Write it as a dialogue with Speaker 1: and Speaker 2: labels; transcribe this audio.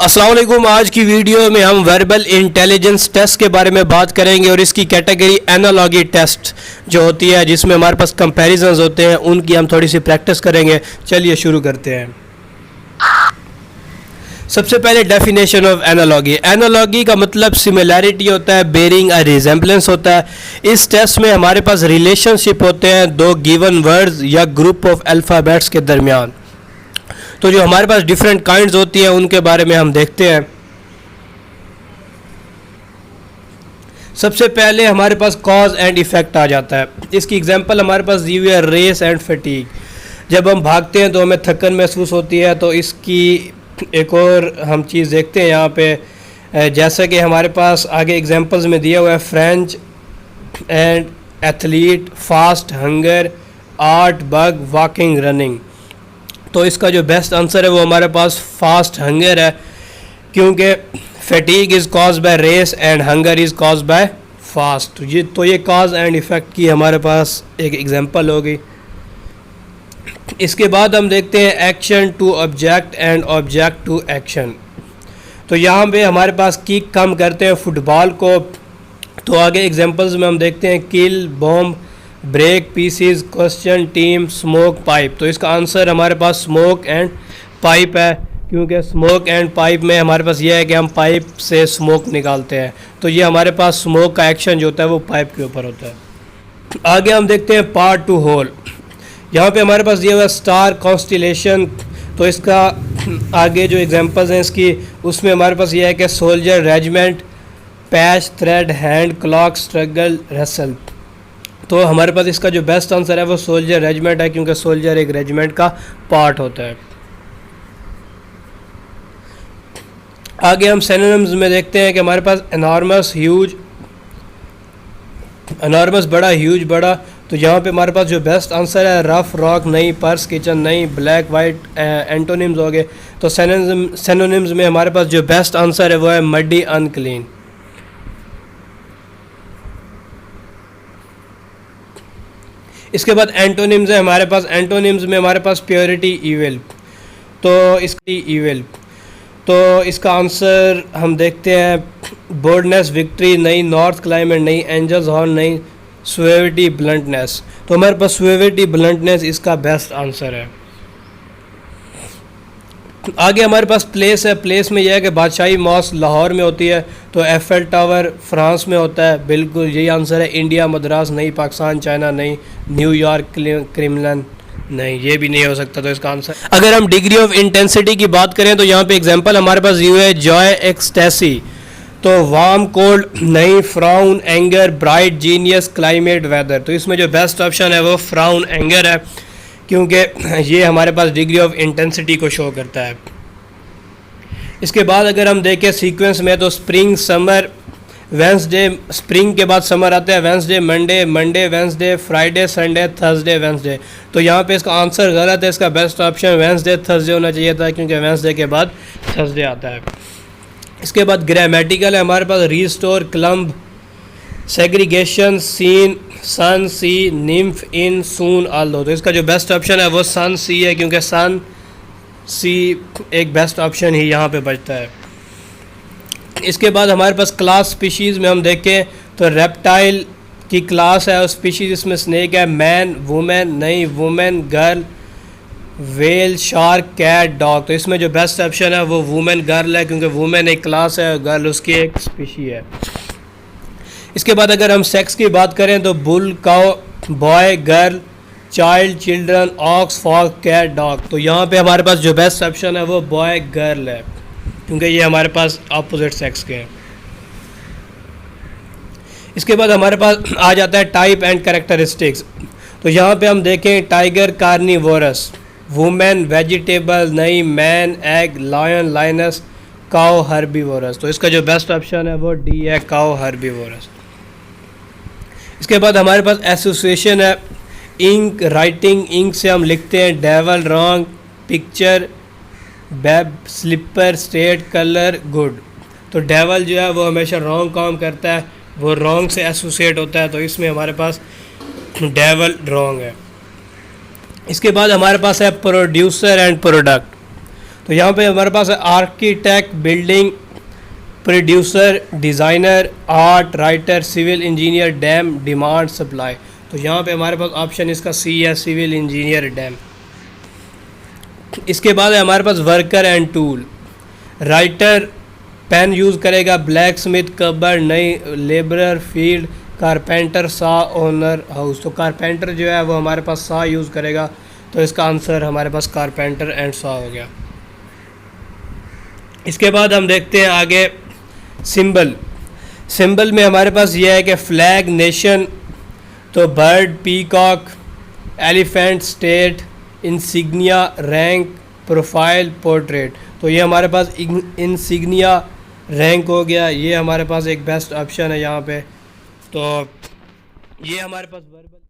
Speaker 1: अस्सलाम वालेकुम। आज की वीडियो में हम वर्बल इंटेलिजेंस टेस्ट के बारे में बात करेंगे और इसकी कैटेगरी एनालॉगी टेस्ट जो होती है, जिसमें हमारे पास कंपैरिजंस होते हैं, उनकी हम थोड़ी सी प्रैक्टिस करेंगे। चलिए शुरू करते हैं। सबसे पहले डेफिनेशन ऑफ एनालॉगी। एनालॉगी का मतलब सिमिलैरिटी होता है, बेरिंग अ रिजेम्बलेंस होता है। इस टेस्ट में हमारे पास रिलेशनशिप होते हैं दो गिवन वर्ड्स या ग्रुप ऑफ अल्फ़ाबेट्स के दरमियान। तो जो हमारे पास डिफरेंट काइंड्स होती हैं उनके बारे में हम देखते हैं। सबसे पहले हमारे पास कॉज एंड इफेक्ट आ जाता है। इसकी एग्जांपल हमारे पास दी हुई है रेस एंड फटीग। जब हम भागते हैं तो हमें थकन महसूस होती है। तो इसकी एक और हम चीज़ देखते हैं यहाँ पे, जैसा कि हमारे पास आगे एग्जांपल्स में दिया हुआ है, French and athlete, fast, hunger, art, bug, walking, running. तो इसका जो बेस्ट आंसर है वो हमारे पास फास्ट हंगर है, क्योंकि fatigue is cause by race and hunger is cause by fast. ये कॉज एंड इफ़ेक्ट की हमारे पास एक एग्जांपल होगी। इसके बाद हम देखते हैं action to object and object to action. तो यहाँ पे हमारे पास किक कम करते हैं फुटबॉल को। तो आगे एग्जांपल्स में हम देखते हैं kill, bomb, break, pieces, question, team, smoke, pipe. तो इसका आंसर हमारे पास स्मोक एंड पाइप है, क्योंकि स्मोक एंड पाइप में हमारे पास यह है कि हम पाइप से स्मोक निकालते हैं। तो ये हमारे पास स्मोक का एक्शन जो होता है वो पाइप के ऊपर होता है। आगे हम देखते हैं पार्ट टू होल। यहाँ पे हमारे पास दिया हुआ स्टार कॉन्स्टिलेशन। तो इसका आगे जो एग्जांपल्स हैं इसकी, उसमें हमारे पास यह है कि soldier, regiment, patch, thread, hand, clock, struggle, wrestle. तो हमारे पास इसका जो बेस्ट आंसर है वो सोल्जर रेजिमेंट है, क्योंकि सोल्जर एक रेजिमेंट का पार्ट होता है। आगे हम सिनोनिम्स में देखते हैं कि हमारे पास एनॉर्मस, ह्यूज, एनॉर्मस बड़ा, ह्यूज बड़ा। तो यहाँ पे हमारे पास जो बेस्ट आंसर है रफ, रॉक नहीं, पर्स, किचन नहीं, ब्लैक, वाइट एंटोनिम्स हो गए। तो सिनोनिम्स में हमारे पास जो बेस्ट आंसर है वो है मडी, अनक्लीन। इसके बाद एंटोनिम्स है हमारे पास। एंटोनिम्स में हमारे पास प्योरिटी, इविल। तो इसका आंसर हम देखते हैं बोल्डनेस, विक्ट्री नहीं, नॉर्थ क्लाइमेट नहीं, एंजल्स हॉर्न नहीं, सुएविटी, ब्लंटनेस। तो हमारे पास सुएविटी, ब्लंटनेस इसका बेस्ट आंसर है। आगे हमारे पास प्लेस है। प्लेस में यह है कि बादशाही मॉस्क लाहौर में होती है। तो एफएल टावर फ्रांस में होता है, बिल्कुल यही आंसर है। इंडिया, मद्रास नहीं, पाकिस्तान, चाइना नहीं, न्यूयॉर्क, क्रिमलन नहीं, ये भी नहीं हो सकता। तो इसका आंसर, अगर हम डिग्री ऑफ इंटेंसिटी की बात करें तो यहाँ पे एग्जांपल हमारे पास ये है जॉय, एक्सटेसी। तो वार्म, कोल्ड नहीं, frown, anger, bright, genius, climate, weather. तो इसमें जो बेस्ट ऑप्शन है वो फ्राउन, एंगर है, क्योंकि ये हमारे पास डिग्री ऑफ इंटेंसिटी को शो करता है। इसके बाद अगर हम देखें सीक्वेंस में, तो स्प्रिंग, समर, वेंसडे, स्प्रिंग के बाद समर आता है, Wednesday, Monday, Monday, Wednesday, Friday, Sunday, Thursday, Wednesday. तो यहाँ पे इसका आंसर गलत है। इसका बेस्ट ऑप्शन वेंसडे, थर्सडे होना चाहिए था, क्योंकि वेंसडे के बाद थर्सडे आता है। इसके बाद ग्रामेटिकल है हमारे पास रिस्टोर, क्लम्ब, सेग्रीगेशन, सीन, सन, सी, निम्फ, इन, सून, आल्दो। तो इसका जो बेस्ट ऑप्शन है वो सन, सी है, क्योंकि सन, सी एक बेस्ट ऑप्शन ही यहाँ पे बचता है। इसके बाद हमारे पास क्लास, स्पीशीज़ में हम देखें तो रेप्टाइल की क्लास है और स्पीशीज़ इसमें स्नेक है, मैन, वुमेन नहीं, women, girl, whale, shark, cat, dog. तो इसमें जो बेस्ट ऑप्शन है वो वुमेन, गर्ल है, क्योंकि वुमेन एक क्लास है और गर्ल उसकी एक स्पीशी है। इसके बाद अगर हम सेक्स की बात करें तो bull, cow, boy, girl, child, children, ox, fox, cat, dog. तो यहाँ पे हमारे पास जो बेस्ट ऑप्शन है वो बॉय, गर्ल है, क्योंकि ये हमारे पास अपोजिट सेक्स के हैं। इसके बाद हमारे पास आ जाता है टाइप एंड कैरेक्टरिस्टिक्स। तो यहाँ पे हम देखें टाइगर, कार्निवोरस, वुमेन, वेजिटेबल नहीं, man, egg, lion, lioness, cow, herbivorous. तो इसका जो बेस्ट ऑप्शन है वो डी है, काउ, हर्बीवोरस। इसके बाद हमारे पास एसोसिएशन है। इंक, राइटिंग, इंक से हम लिखते हैं, devil, wrong, picture, babe, slipper, state, colour, good. तो डेवल जो है वो हमेशा रॉन्ग काम करता है, वो रॉन्ग से एसोसिएट होता है। तो इसमें हमारे पास डेवल रॉन्ग है। इसके बाद हमारे पास है प्रोड्यूसर एंड प्रोडक्ट। तो यहाँ पे हमारे पास है architect, building, producer, designer, art, writer, civil engineer, dam, demand, supply. तो यहाँ पे हमारे पास ऑप्शन इसका सी है, सिविल इंजीनियर, डैम। इसके बाद है हमारे पास worker and tool. Writer pen use करेगा, ब्लैक स्मिथ कबर, नई labourer, field, carpenter, saw, owner house. तो कारपेंटर जो है वो हमारे पास सा यूज़ करेगा, तो इसका आंसर हमारे पास कारपेंटर एंड सा हो गया। इसके बाद हम देखते हैं आगे सिंबल। सिंबल में हमारे पास ये है कि फ्लैग, नेशन, तो bird, peacock, elephant, state, insignia, rank, profile, portrait. तो ये हमारे पास इंसिग्निया रैंक हो गया, ये हमारे पास एक बेस्ट ऑप्शन है यहाँ पे। तो ये हमारे पास वर्बल